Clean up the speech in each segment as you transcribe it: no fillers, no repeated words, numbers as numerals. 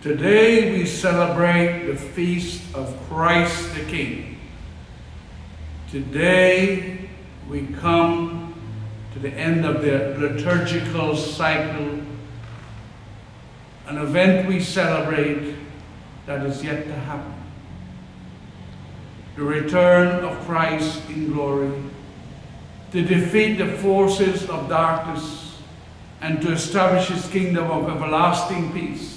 Today we celebrate the feast of Christ the King. Today we come to the end of the liturgical cycle, an event we celebrate that is yet to happen. The return of Christ in glory, to defeat the forces of darkness and to establish his kingdom of everlasting peace.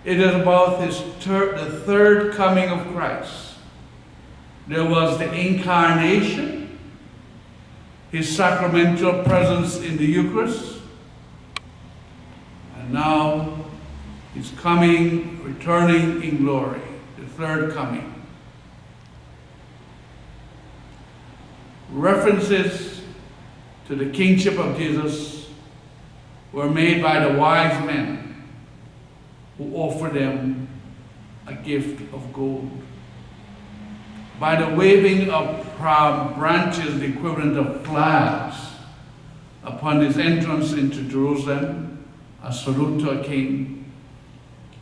It is about the third coming of Christ. There was the incarnation, his sacramental presence in the Eucharist, and now he's coming, returning in glory, the third coming. References to the kingship of Jesus were made by the wise men who offered them a gift of gold. By the waving of branches, the equivalent of flags, upon his entrance into Jerusalem, a salute to a king,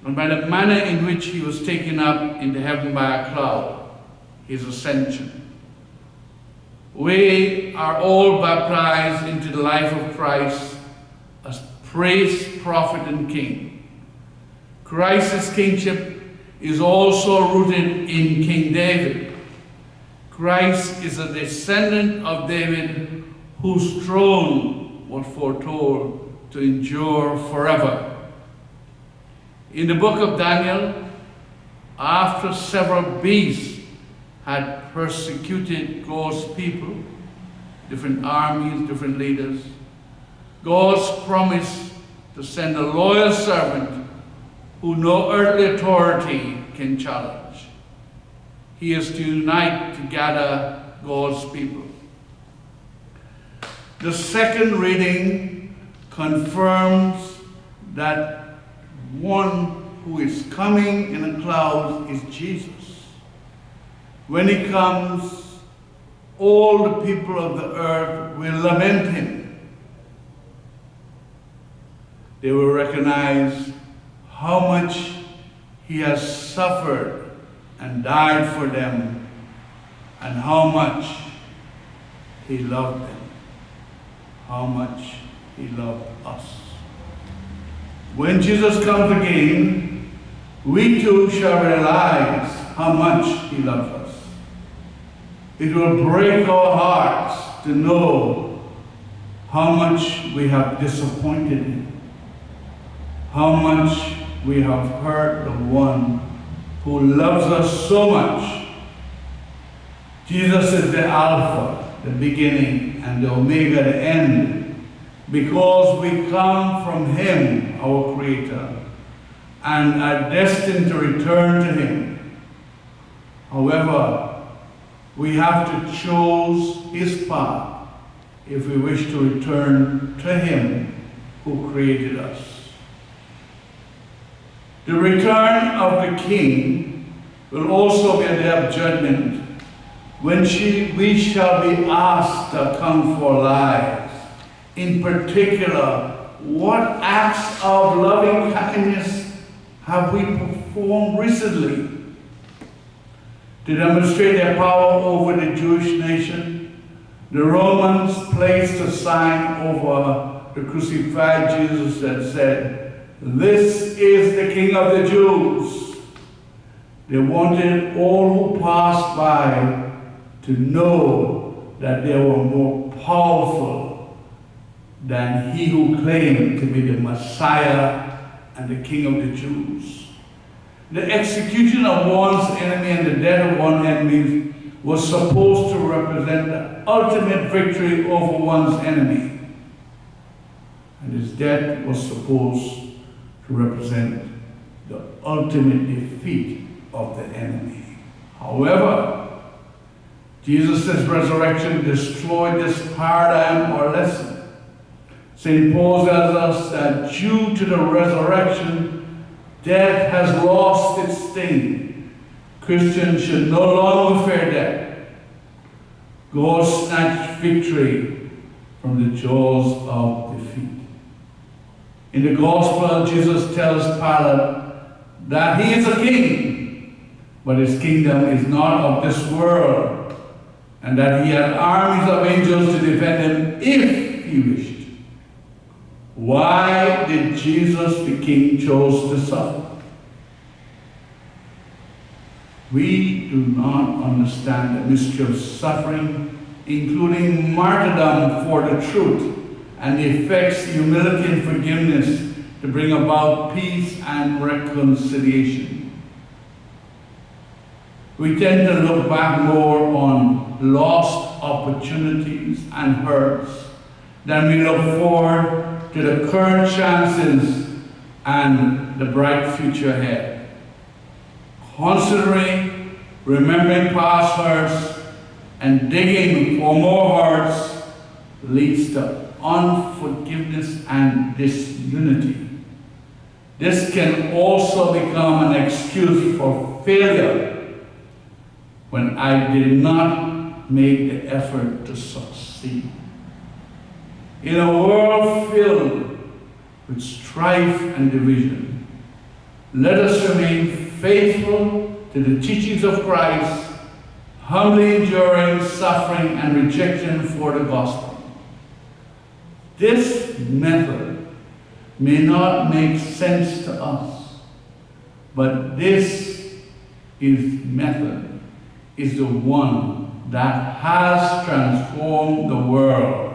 and by the manner in which he was taken up into heaven by a cloud, his ascension. We are all baptized into the life of Christ as priest, prophet, and king. Christ's kingship is also rooted in King David. Christ is a descendant of David whose throne was foretold to endure forever. In the book of Daniel, after several beasts had persecuted God's people, different armies, different leaders, God's promise to send a loyal servant who no earthly authority can challenge. He is to unite, to gather God's people. The second reading confirms that one who is coming in a cloud is Jesus. When he comes, all the people of the earth will lament him. They will recognize how much he has suffered and died for them, and how much he loved them, how much he loved us. When Jesus comes again, we too shall realize how much he loves us. It will break our hearts to know how much we have disappointed him, how much we have hurt the one who loves us so much. Jesus is the Alpha, the beginning, and the Omega, the end, because we come from him, our Creator, and are destined to return to him. However, we have to choose his path if we wish to return to him who created us. The return of the King will also be a day of judgment, when we shall be asked to account for our lives. In particular, what acts of loving kindness have we performed recently to demonstrate their power over the Jewish nation? The Romans placed a sign over the crucified Jesus that said, "This is the King of the Jews." They wanted all who passed by to know that they were more powerful than he who claimed to be the Messiah and the King of the Jews. The execution of one's enemy and the death of one's enemy was supposed to represent the ultimate victory over one's enemy. And his death was supposed to represent the ultimate defeat of the enemy. However, Jesus' resurrection destroyed this paradigm or lesson. St. Paul tells us that due to the resurrection, death has lost its sting. Christians should no longer fear death. God snatched victory from the jaws of defeat. In the gospel, Jesus tells Pilate that he is a king, but his kingdom is not of this world, and that he had armies of angels to defend him if he wished. Why did Jesus the King chose to suffer? We do not understand the mystery of suffering, including martyrdom for the truth, and the effects, humility, and forgiveness to bring about peace and reconciliation. We tend to look back more on lost opportunities and hurts than we look forward to the current chances and the bright future ahead. Considering, remembering past hurts, and digging for more hurts leads to unforgiveness and disunity. This can also become an excuse for failure when I did not make the effort to succeed. In a world filled with strife and division, let us remain faithful to the teachings of Christ, humbly enduring suffering and rejection for the gospel. This method may not make sense to us, but this method is the one that has transformed the world.